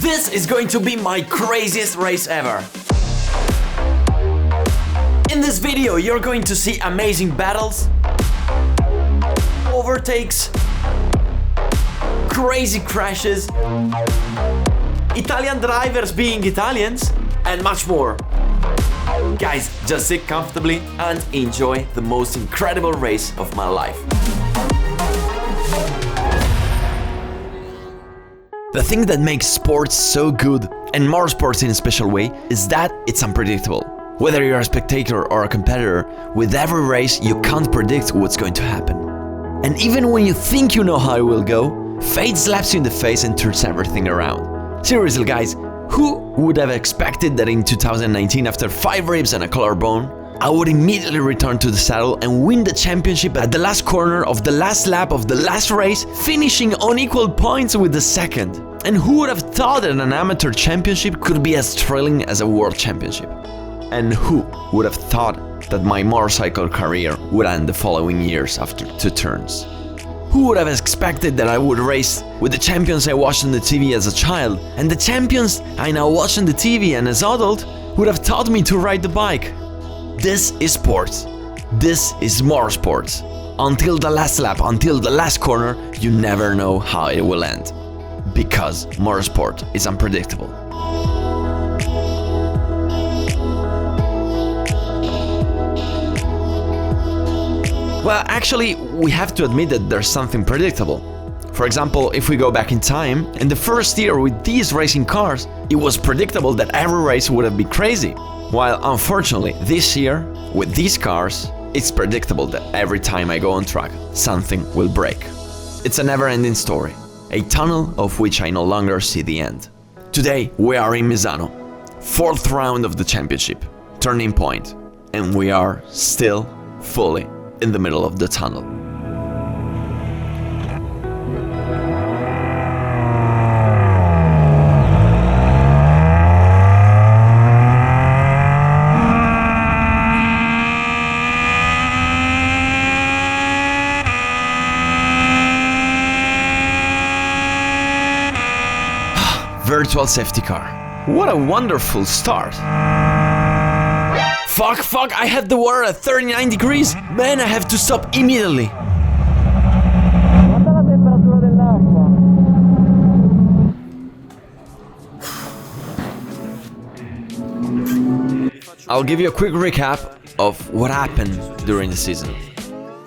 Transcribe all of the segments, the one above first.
This is going to be my craziest race ever. In this video you're going to see amazing battles, overtakes, crazy crashes, Italian drivers being Italians, and much more. Guys, just sit comfortably and enjoy the most incredible race of my life. The thing that makes sports so good, and motorsports in a special way, is that it's unpredictable. Whether you're a spectator or a competitor, with every race you can't predict what's going to happen. And even when you think you know how it will go, fate slaps you in the face and turns everything around. Seriously guys, who would have expected that in 2019, after 5 ribs and a collarbone, I would immediately return to the saddle and win the championship at the last corner of the last lap of the last race, finishing on equal points with the second? And who would have thought that an amateur championship could be as thrilling as a world championship? And who would have thought that my motorcycle career would end the following years after 2 turns? Who would have expected that I would race with the champions I watched on the TV as a child, and the champions I now watch on the TV and as adult would have taught me to ride the bike? This is sports. This is motorsports. Until the last lap, until the last corner, you never know how it will end. Because motorsport is unpredictable. Well, actually, we have to admit that there's something predictable. For example, if we go back in time, in the first year with these racing cars, it was predictable that every race would have been crazy. While unfortunately, this year, with these cars, it's predictable that every time I go on track, something will break. It's a never-ending story, a tunnel of which I no longer see the end. Today, we are in Misano, 4th round of the championship, turning point, and we are still fully in the middle of the tunnel. Virtual safety car. What a wonderful start. Fuck, I had the water at 39 degrees. Man, I have to stop immediately. I'll give you a quick recap of what happened during the season.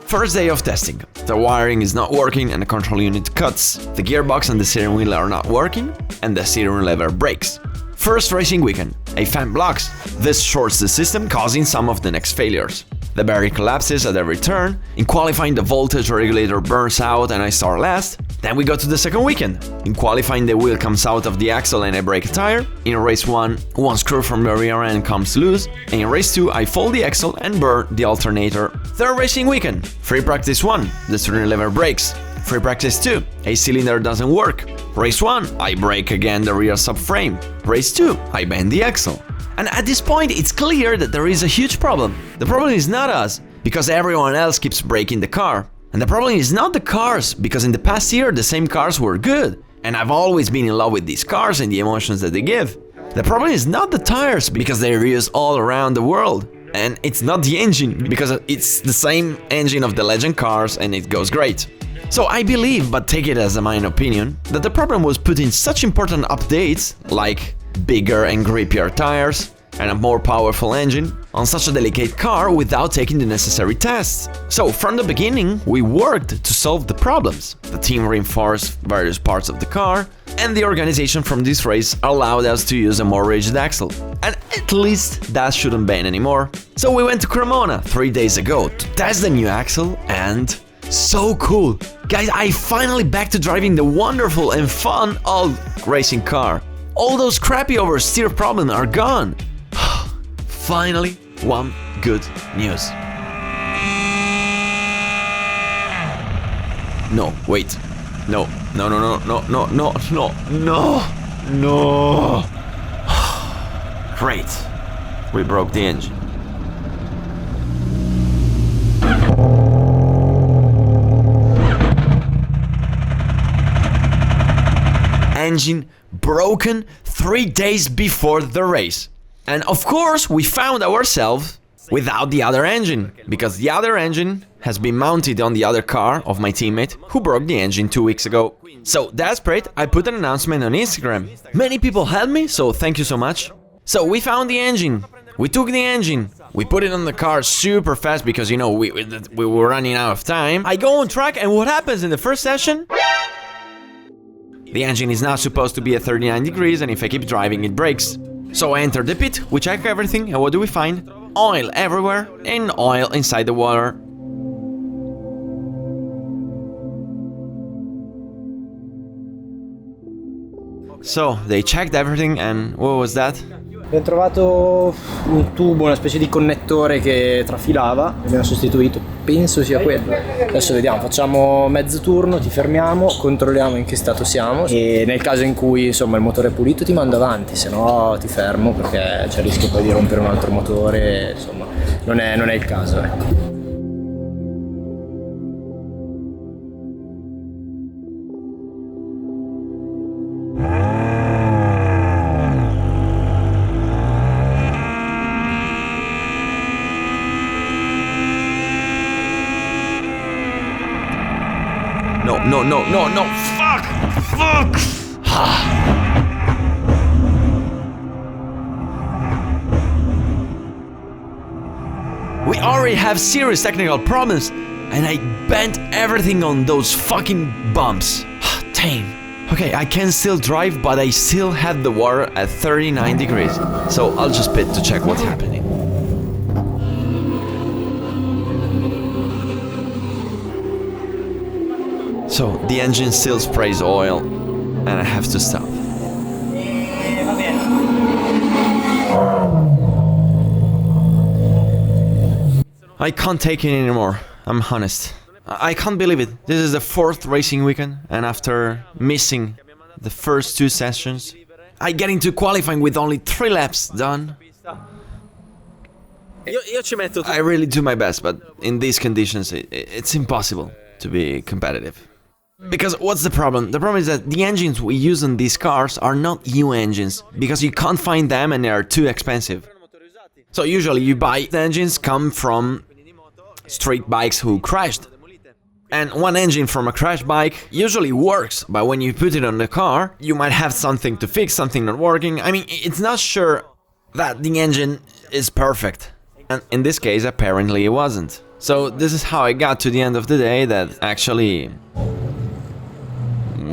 First day of testing. The wiring is not working and the control unit cuts. The gearbox and the steering wheel are not working and the steering lever breaks. First racing weekend. A fan blocks. This shorts the system, causing some of the next failures. The battery collapses at every turn. In qualifying, the voltage regulator burns out and I start last. Then we go to the second weekend. In qualifying, the wheel comes out of the axle and I break a tire. In race 1, one screw from the rear end comes loose. And in race 2, I fold the axle and burn the alternator. Third racing weekend. Free practice 1, the steering lever breaks. Free practice 2, a cylinder doesn't work. Race 1, I break again the rear subframe. Race 2, I bend the axle. And at this point, it's clear that there is a huge problem. The problem is not us, because everyone else keeps breaking the car. And the problem is not the cars, because in the past year, the same cars were good. And I've always been in love with these cars and the emotions that they give. The problem is not the tires, because they're used all around the world. And it's not the engine, because it's the same engine of the legend cars and it goes great. So I believe, but take it as a mine opinion, that the problem was putting such important updates, like bigger and grippier tires and a more powerful engine, on such a delicate car without taking the necessary tests. So from the beginning, we worked to solve the problems. The team reinforced various parts of the car, and the organization from this race allowed us to use a more rigid axle. And at least that shouldn't bend anymore. So we went to Cremona 3 days ago to test the new axle, and so cool! Guys, I finally back to driving the wonderful and fun old racing car. All those crappy oversteer problems are gone. Finally, one good news. No, wait. No. Great. We broke the engine. engine broken 3 days before the race. And of course, we found ourselves without the other engine, because the other engine has been mounted on the other car of my teammate who broke the engine 2 weeks ago. So desperate, I put an announcement on Instagram. Many people helped me, so thank you so much. So we found the engine, we took the engine, we put it on the car super fast because, you know, we were running out of time. I go on track, and what happens in the first session? The engine is now supposed to be at 39 degrees, and if I keep driving it breaks. So I enter the pit, we check everything, and what do we find? Oil everywhere and oil inside the water. So they checked everything, and what was that? Abbiamo trovato un tubo, una specie di connettore che trafilava, abbiamo sostituito, penso sia quello. Adesso vediamo, facciamo mezzo turno, ti fermiamo, controlliamo in che stato siamo e nel caso in cui insomma il motore è pulito ti mando avanti, se no ti fermo perché c'è il rischio poi di rompere un altro motore, insomma non è il caso, ecco. No, fuck! We already have serious technical problems, and I bent everything on those fucking bumps. Damn. Okay, I can still drive, but I still have the water at 39 degrees, so I'll just pit to check what's happening. So, the engine still sprays oil, and I have to stop. I can't take it anymore, I'm honest. I can't believe it. This is the 4th racing weekend, and after missing the first 2 sessions, I get into qualifying with only 3 laps done. I really do my best, but in these conditions, it's impossible to be competitive. Because what's the problem? The problem is that the engines we use on these cars are not new engines, because you can't find them and they are too expensive. So usually you buy the engines come from street bikes who crashed. And one engine from a crash bike usually works, but when you put it on the car, you might have something to fix, something not working. I mean, it's not sure that the engine is perfect. And in this case, apparently it wasn't. So this is how I got to the end of the day that actually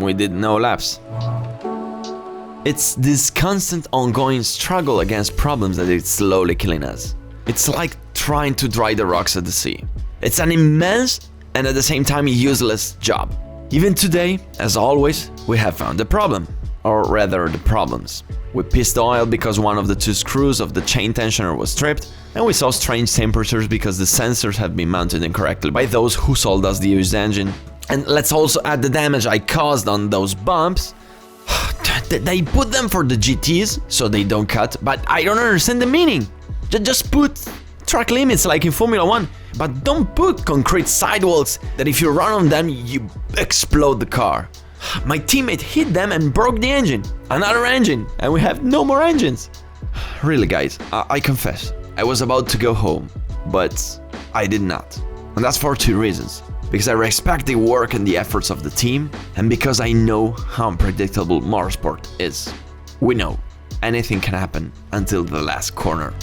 we did no laps. It's this constant ongoing struggle against problems that is slowly killing us. It's like trying to dry the rocks at the sea. It's an immense and at the same time useless job. Even today, as always, we have found the problem, or rather the problems. We pissed oil because one of the 2 screws of the chain tensioner was stripped, and we saw strange temperatures because the sensors had been mounted incorrectly by those who sold us the used engine. And let's also add the damage I caused on those bumps. They put them for the GTs so they don't cut, but I don't understand the meaning. Just put track limits like in Formula 1, but don't put concrete sidewalks that if you run on them you explode the car. My teammate hit them and broke the engine. Another engine, and we have no more engines. Really guys, I confess, I was about to go home, but I did not. And that's for 2 reasons. Because I respect the work and the efforts of the team, and because I know how unpredictable motorsport is. We know anything can happen until the last corner.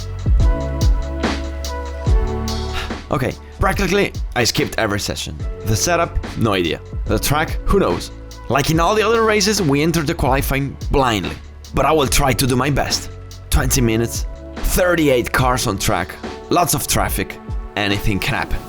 Okay, practically I skipped every session. The setup, no idea. The track, who knows. Like in all the other races, we entered the qualifying blindly. But I will try to do my best. 20 minutes, 38 cars on track, lots of traffic, anything can happen.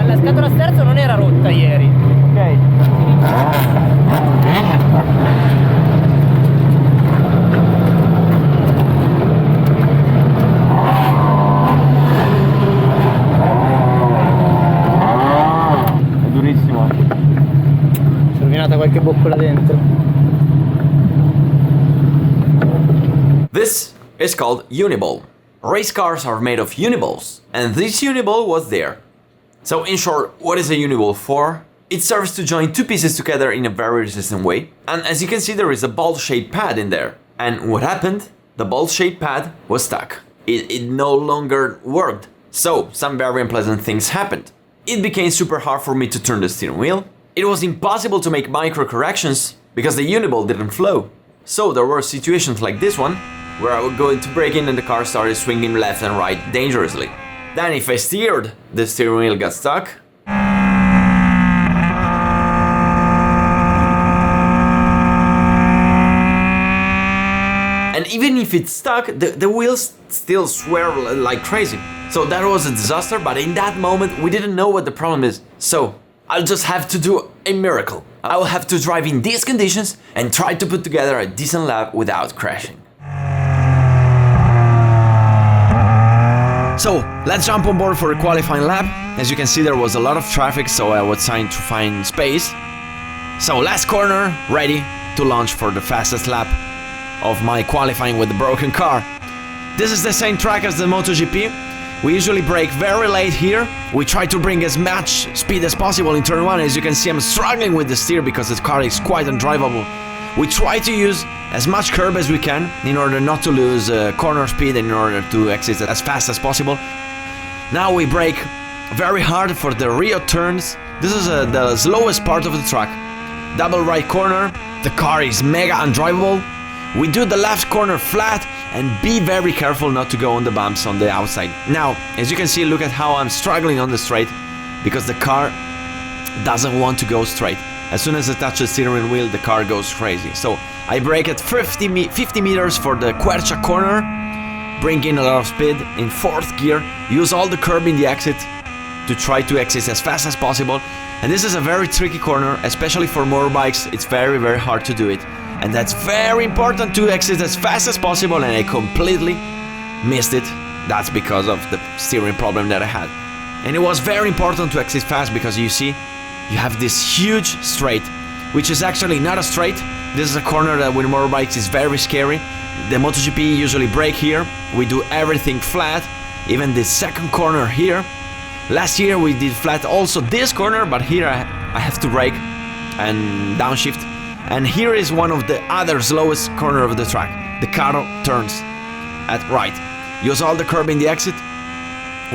La scatola sterzo non era rotta ieri. boccola dentro. This is called uniball. Race cars are made of uniballs, and this uniball was there. So in short, what is a uniball for? It serves to join two pieces together in a very resistant way, and as you can see there is a ball-shaped pad in there. And what happened? The ball-shaped pad was stuck. It no longer worked. So some very unpleasant things happened. It became super hard for me to turn the steering wheel. It was impossible to make micro corrections because the uniball didn't flow. So there were situations like this one where I would go into braking and the car started swinging left and right dangerously. Then if I steered, the steering wheel got stuck. And even if it's stuck, the wheels still swerve like crazy. So that was a disaster, but in that moment we didn't know what the problem is. So I'll just have to do a miracle. I will have to drive in these conditions and try to put together a decent lap without crashing. So let's jump on board for a qualifying lap. As you can see, there was a lot of traffic, so I was trying to find space. So last corner, ready to launch for the fastest lap of my qualifying with the broken car. This is the same track as the MotoGP. We usually brake very late here. We try to bring as much speed as possible in turn 1. As you can see, I'm struggling with the steer because this car is quite undrivable. We try to use as much curb as we can in order not to lose corner speed and in order to exit as fast as possible. Now we brake very hard for the rear turns. This is the slowest part of the track. Double right corner. The car is mega undrivable. We do the left corner flat and be very careful not to go on the bumps on the outside. Now, as you can see, look at how I'm struggling on the straight because the car doesn't want to go straight. As soon as I touch the steering wheel, the car goes crazy. So I brake at 50 meters for the Quercia corner, bring in a lot of speed in 4th gear, use all the curb in the exit to try to exit as fast as possible. And this is a very tricky corner, especially for motorbikes. It's very, very hard to do it. And that's very important to exit as fast as possible, and I completely missed it. That's because of the steering problem that I had. And it was very important to exit fast because you see, you have this huge straight, which is actually not a straight. This is a corner that with motorbikes is very scary. The MotoGP usually brake here. We do everything flat, even the second corner here. Last year we did flat also this corner, but here I have to brake and downshift. And here is one of the other slowest corner of the track. The car turns at right. Use all the curb in the exit.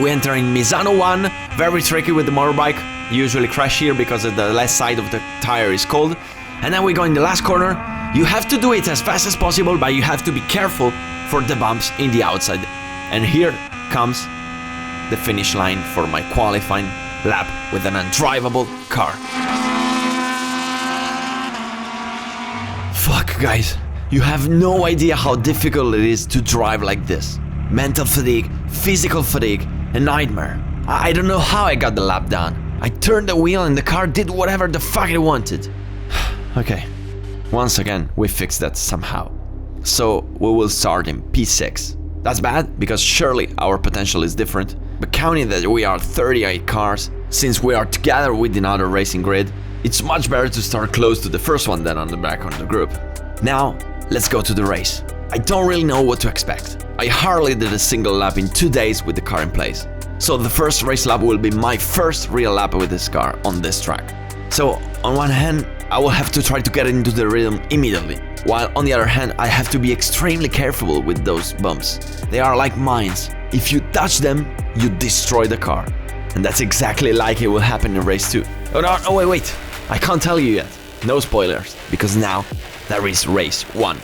We enter in Misano 1, very tricky with the motorbike. Usually crash here because the left side of the tire is cold. And then we go in the last corner. You have to do it as fast as possible, but you have to be careful for the bumps in the outside. And here comes the finish line for my qualifying lap with an undrivable car. Fuck, guys, you have no idea how difficult it is to drive like this. Mental fatigue, physical fatigue, a nightmare. I don't know how I got the lap done. I turned the wheel and the car did whatever the fuck it wanted. Okay, once again, we fixed that somehow. So we will start in P6. That's bad, because surely our potential is different. But counting that we are 38 cars, since we are together with another racing grid, it's much better to start close to the first one than on the back of the group. Now, let's go to the race. I don't really know what to expect. I hardly did a single lap in 2 days with the car in place. So the first race lap will be my first real lap with this car on this track. So on one hand, I will have to try to get into the rhythm immediately, while on the other hand, I have to be extremely careful with those bumps. They are like mines. If you touch them, you destroy the car. And that's exactly like it will happen in race 2. Oh no, wait. I can't tell you yet. No spoilers, because now there is race 1.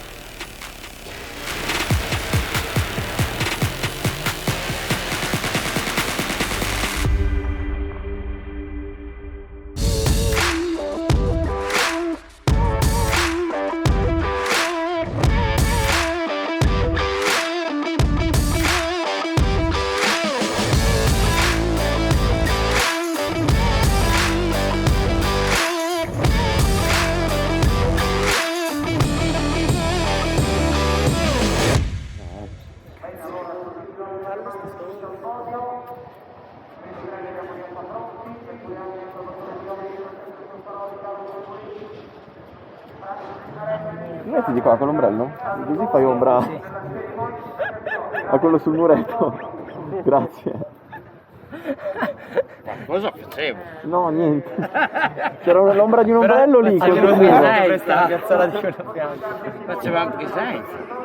Mettiti qua con l'ombrello, così fai ombra a quello sul muretto. Grazie. Cosa facevo? No, niente. C'era l'ombra di un ombrello lì. Faceva anche senso.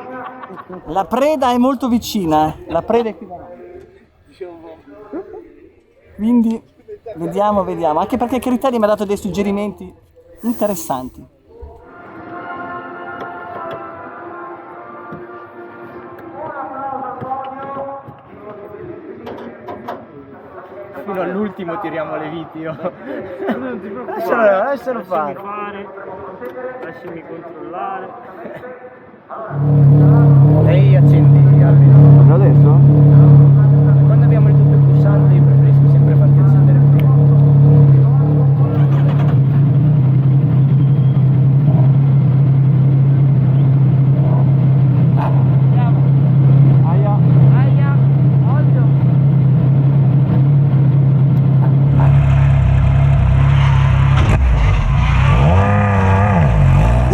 La preda è molto vicina, la preda è qui davanti. Quindi vediamo, anche perché Critelli mi ha dato dei suggerimenti interessanti. Fino all'ultimo tiriamo le viti io. Non ti preoccupare. Lascialo fare. Lasciami controllare. Lei accendi Alberto. Adesso? Quando abbiamo il doppio pulsante io preferisco sempre farti accendere prima.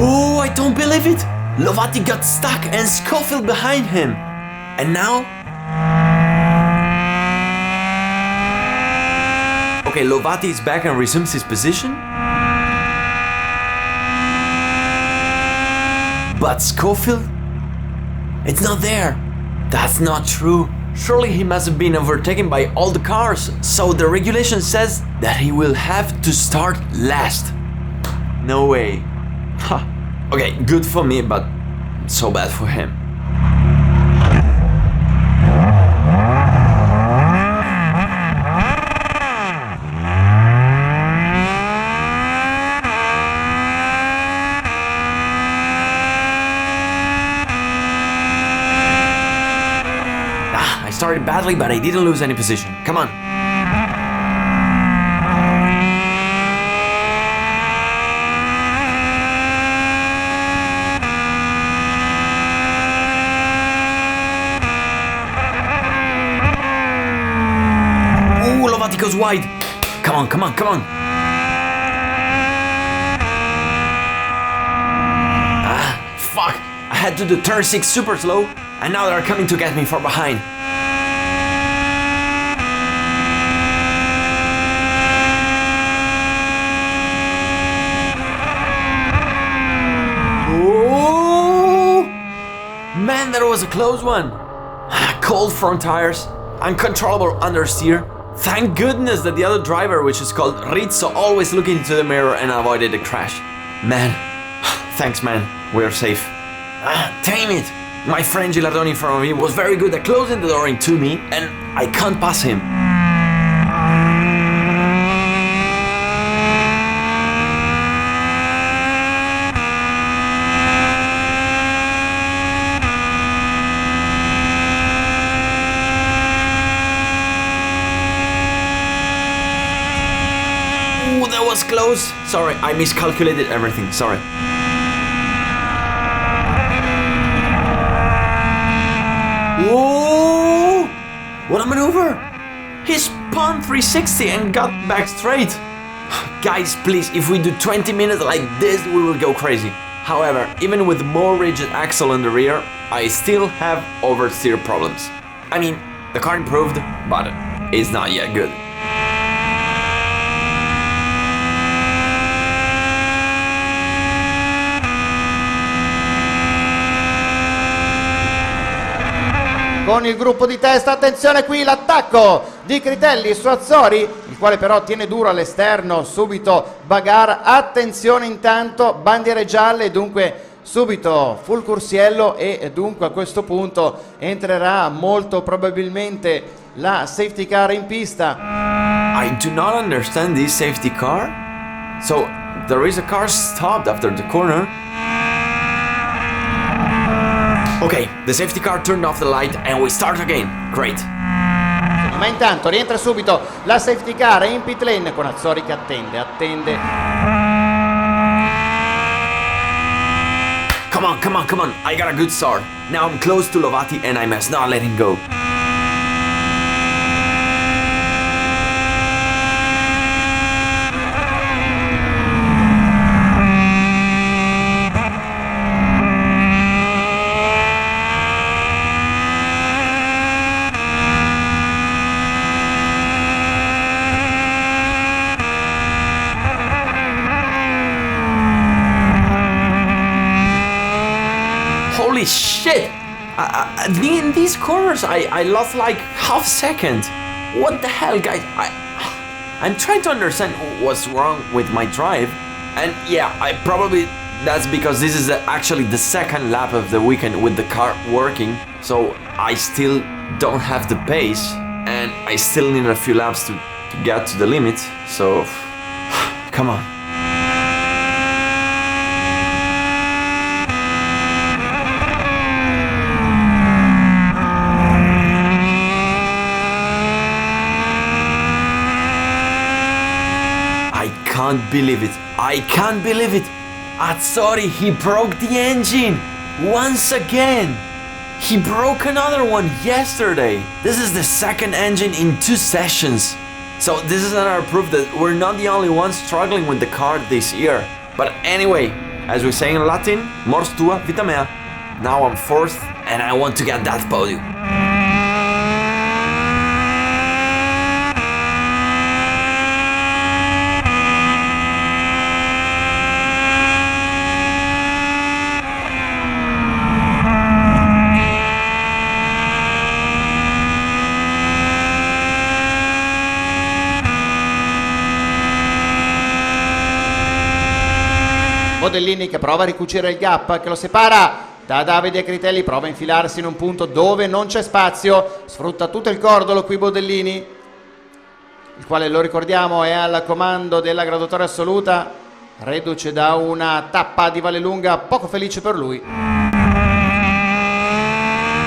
Oh, I don't believe it! Lovati got stuck and Scofield behind him. And now? Okay, Lovati is back and resumes his position. But Scofield? It's not there. That's not true. Surely he must have been overtaken by all the cars, so the regulation says that he will have to start last. No way. Ha. Okay, good for me, but so bad for him. I started badly, but I didn't lose any position. Come on. Ooh, Lovati goes wide. Come on, come on, come on. Fuck. I had to do turn 6 super slow, and now they're coming to get me from behind. Oh, man, that was a close one. Cold front tires, uncontrollable understeer. Thank goodness that the other driver, which is called Rizzo, always looked into the mirror and avoided the crash. Man, thanks man, we're safe. Damn it! My friend Gilardoni in front of me was very good at closing the door into me, and I can't pass him. Ooh, that was close. Sorry, I miscalculated everything. Sorry. Whoa! What a maneuver! He spun 360 and got back straight. Guys, please, if we do 20 minutes like this, we will go crazy. However, even with more rigid axle in the rear, I still have oversteer problems. I mean, the car improved, but it's not yet good. Con il gruppo di testa, attenzione qui l'attacco di Critelli su Azzori, il quale però tiene duro all'esterno, subito Bagar, attenzione intanto, bandiere gialle, dunque subito full cursiello e dunque a questo punto entrerà molto probabilmente la safety car in pista. I do not understand this safety car. So, there is a car stopped after the corner. Okay, the safety car turned off the light and we start again. Great. Ma intanto rientra subito la safety car in pit lane con Azzori che attende. Come on, come on, come on. I got a good start. Now I'm close to Lovati and I must not let him go. these corners I lost like half second. What the hell, guys? I'm trying to understand what's wrong with my drive. And yeah, that's because this is actually the second lap of the weekend with the car working. So I still don't have the pace, and I still need a few laps to get to the limit. So come on. I can't believe it. Azzori, he broke the engine once again. He broke another one yesterday. This is the second engine in 2 sessions. So this is another proof that we're not the only ones struggling with the car this year. But anyway, as we say in Latin, mors tua, vita mea. Now I'm 4th and I want to get that podium. Modellini che prova a ricucire il gap che lo separa da Davide Critelli, prova a infilarsi in un punto dove non c'è spazio, sfrutta tutto il cordolo qui Modellini, il quale, lo ricordiamo, è al comando della graduatoria assoluta, reduce da una tappa di Vallelunga poco felice per lui.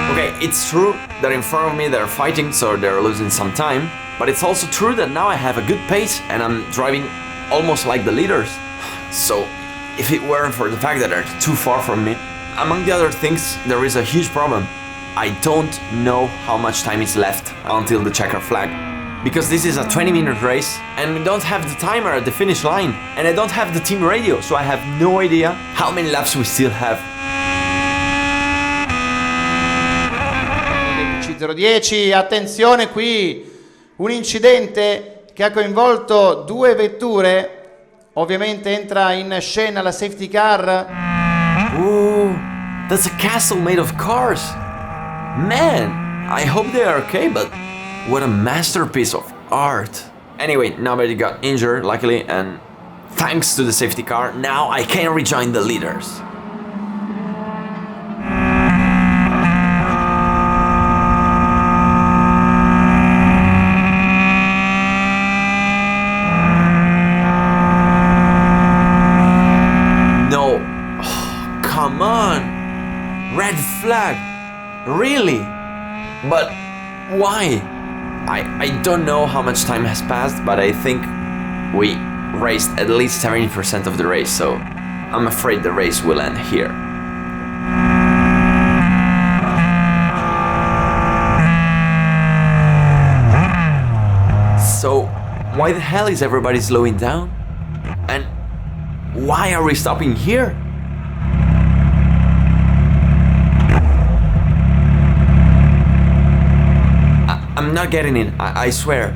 Okay, it's true that in front of me they're fighting, so they're losing some time, but it's also true that now I have a good pace and I'm driving almost like the leaders. So if it weren't for the fact that they're too far from me, among the other things, there is a huge problem. I don't know how much time is left until the checker flag. Because this is a 20-minute race and we don't have the timer at the finish line. And I don't have the team radio, so I have no idea how many laps we still have. 10, attenzione qui, un incidente che ha coinvolto 2 vetture. Ovviamente entra in scena la safety car. Ooh, that's a castle made of cars. Man, I hope they are okay, but what a masterpiece of art. Anyway, nobody got injured, luckily, and thanks to the safety car, now I can rejoin the leaders. Come on! Red flag! Really? But why? I don't know how much time has passed, but I think we raced at least 70% of the race, so I'm afraid the race will end here. So, why the hell is everybody slowing down? And why are we stopping here? I'm not getting it, I swear.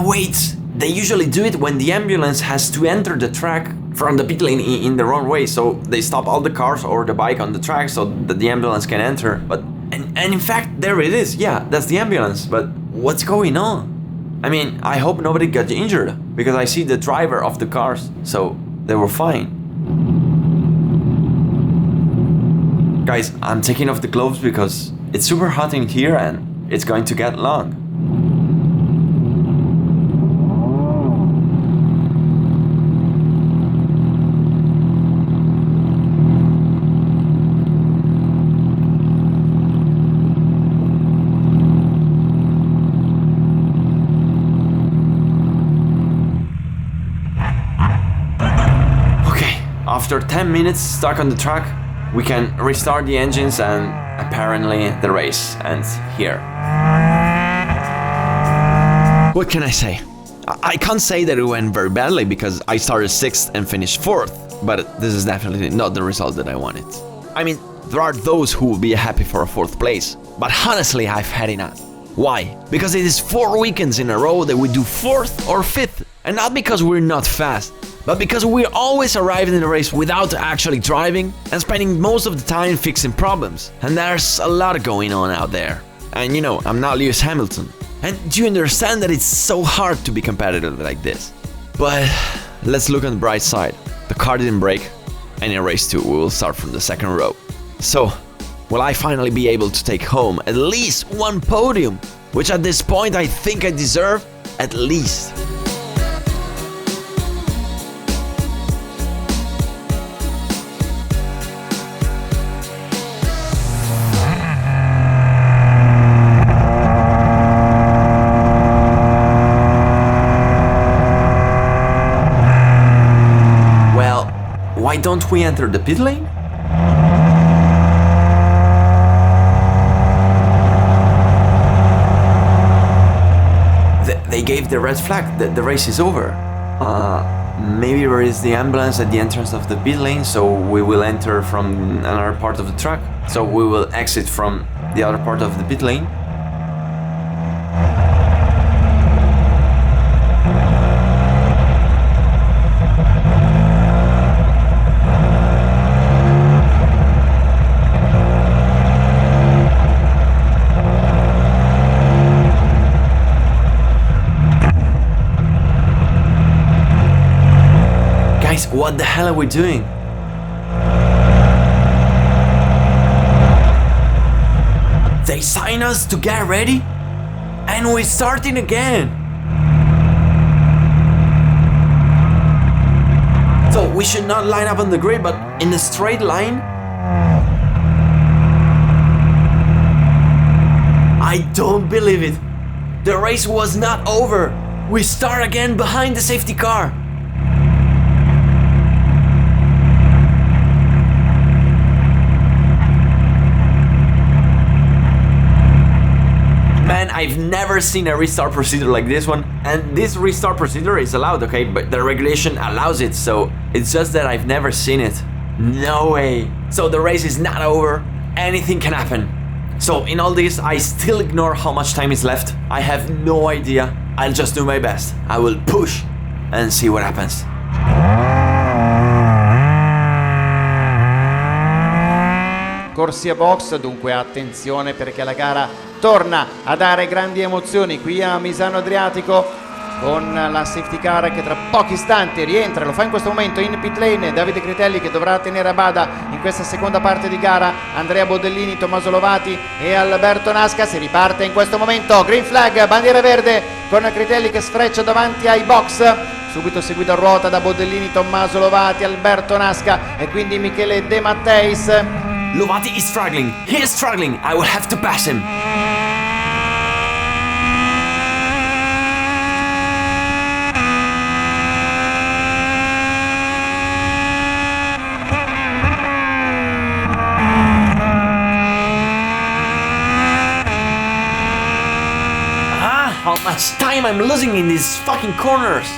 Wait, they usually do it when the ambulance has to enter the track from the pit lane in the wrong way, so they stop all the cars or the bike on the track so that the ambulance can enter. But and in fact, there it is, yeah, that's the ambulance, but what's going on? I mean, I hope nobody got injured, because I see the driver of the cars, so they were fine. Guys, I'm taking off the gloves because it's super hot in here and it's going to get long. After 10 minutes stuck on the track, we can restart the engines and apparently the race ends here. What can I say? I can't say that it went very badly because I started 6th and finished 4th, but this is definitely not the result that I wanted. I mean, there are those who will be happy for a 4th place, but honestly I've had enough. Why? Because it is 4 weekends in a row that we do 4th or 5th. And not because we're not fast, but because we always arrive in the race without actually driving and spending most of the time fixing problems. And there's a lot going on out there. And you know, I'm not Lewis Hamilton. And do you understand that it's so hard to be competitive like this? But let's look on the bright side. The car didn't break, and in race 2 we will start from the second row. So, will I finally be able to take home at least one podium? Which at this point I think I deserve at least. Why don't we enter the pit lane? They gave the red flag that the race is over. Maybe there is the ambulance at the entrance of the pit lane, so we will enter from another part of the track. So we will exit from the other part of the pit lane. What the hell are we doing? They sign us to get ready? And we're starting again! So we should not line up on the grid, but in a straight line? I don't believe it! The race was not over! We start again behind the safety car! I've never seen a restart procedure like this one, and this restart procedure is allowed, okay, but the regulation allows it, so it's just that I've never seen it. No way. So the race is not over, anything can happen. So in all this, I still ignore how much time is left. I have no idea. I'll just do my best. I will push and see what happens. Corsia box, dunque attenzione perché la gara torna a dare grandi emozioni qui a Misano Adriatico con la safety car che tra pochi istanti rientra, lo fa in questo momento in pit lane Davide Critelli, che dovrà tenere a bada in questa seconda parte di gara Andrea Bodellini, Tommaso Lovati e Alberto Naska. Si riparte in questo momento, green flag, bandiera verde con Critelli che sfreccia davanti ai box, subito seguito a ruota da Bodellini, Tommaso Lovati, Alberto Naska e quindi Michele De Matteis. Lovati is struggling. He is struggling. I will have to pass him. How much time I'm losing in these fucking corners.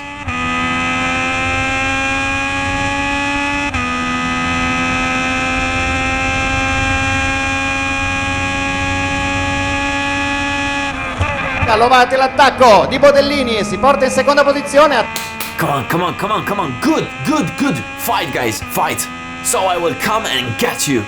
Lovati l'attacco di Bodellini, si porta in seconda posizione. Come on, come on, come on, come on. Good, good, good. Fight, guys, fight. So I will come and get you.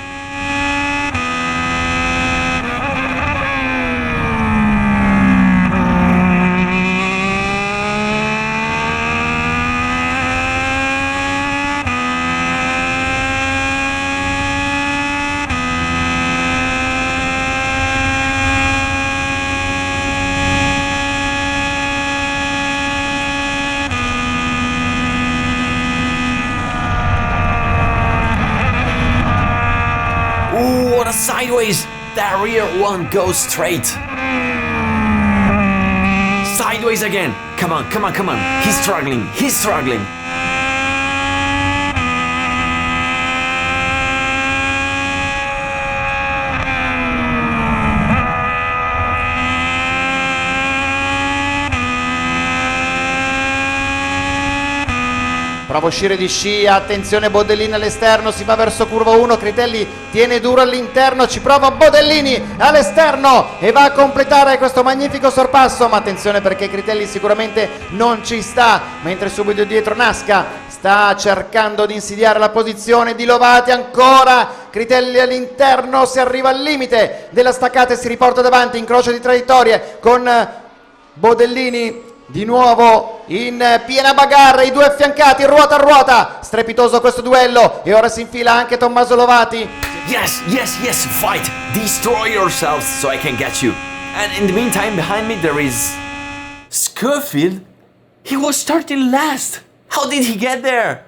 Sideways, that rear one goes straight. Sideways again. Come on, come on, come on. He's struggling, he's struggling. prova a uscire di scia, attenzione Bodellini all'esterno, si va verso curva 1, Critelli tiene duro all'interno, ci prova Bodellini all'esterno e va a completare questo magnifico sorpasso, ma attenzione perché Critelli sicuramente non ci sta, mentre subito dietro Naska sta cercando di insidiare la posizione di Lovati, ancora Critelli all'interno, si arriva al limite della staccata e si riporta davanti, incrocio di traiettorie con Bodellini di nuovo in piena bagarre, i due affiancati ruota a ruota, strepitoso questo duello e ora si infila anche Tommaso Lovati. Yes, yes, yes, fight! Destroy yourselves so I can get you. And in the meantime, behind me there is Schofield. He was starting last. How did he get there?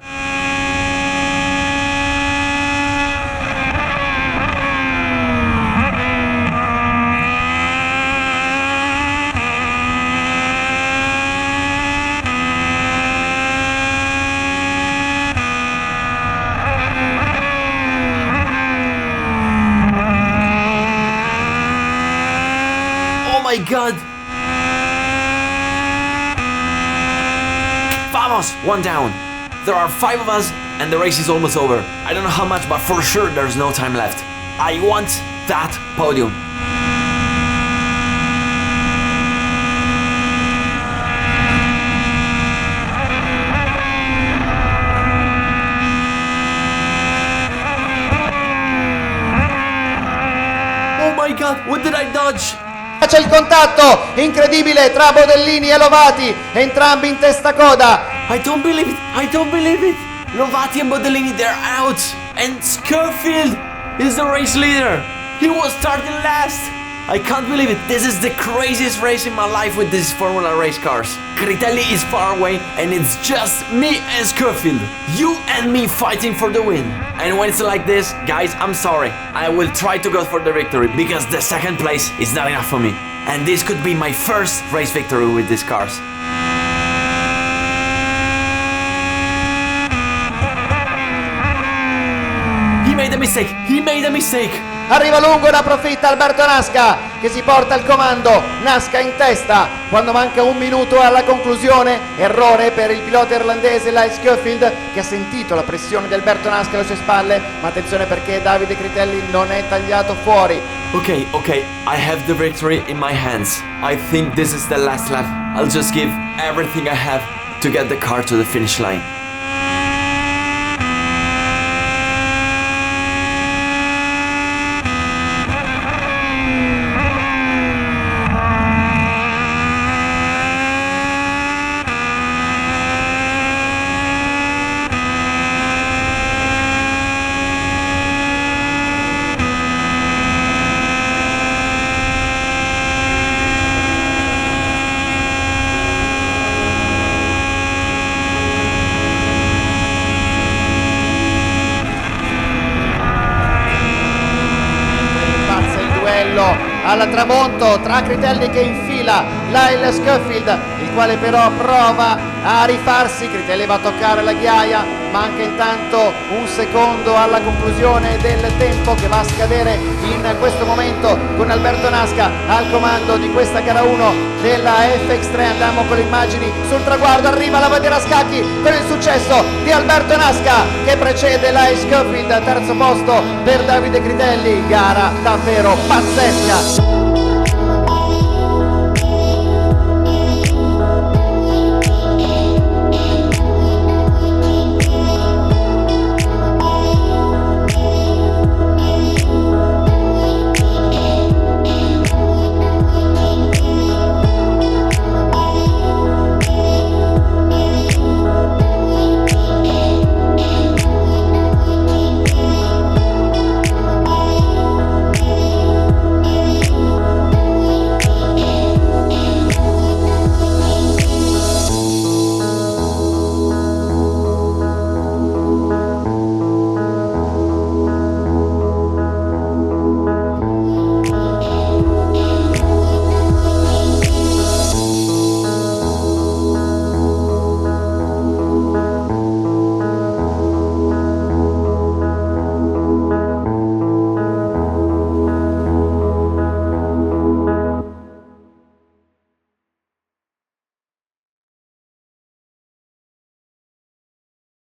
Oh my god! Vamos! One down. There are 5 of us and the race is almost over. I don't know how much, but for sure there's no time left. I want that podium. Oh my god, what did I dodge? C'è il contatto incredibile tra Bodellini e Lovati, entrambi in testa coda. I don't believe it! I don't believe it! Lovati and Bodellini, they're out! And Schofield is the race leader! He was starting last! I can't believe it! This is the craziest race in my life with these Formula race cars. Critelli is far away and it's just me and Schofield. You and me fighting for the win. And when it's like this, guys, I'm sorry. I will try to go for the victory because the second place is not enough for me. And this could be my first race victory with these cars. He made a mistake! He made a mistake! Arriva lungo e ne approfitta Alberto Naska che si porta il comando, Naska in testa quando manca 1 minuto alla conclusione, errore per il pilota irlandese Lyle Schofield che ha sentito la pressione di Alberto Naska alle sue spalle, ma attenzione perché Davide Critelli non è tagliato fuori. Okay, I have the victory in my hands. I think this is the last lap. I'll just give everything I have to get the car to the finish line. Al tramonto tra Critelli che infila Lyle Schofield, il quale però prova a rifarsi. Critelli va a toccare la ghiaia, manca intanto 1 secondo alla conclusione del tempo che va a scadere in questo momento con Alberto Naska al comando di questa gara 1 della FX3. Andiamo con le immagini sul traguardo, arriva la bandiera a scacchi per il successo di Alberto Naska che precede Lyle Schofield, terzo posto per Davide Critelli, gara davvero pazzesca.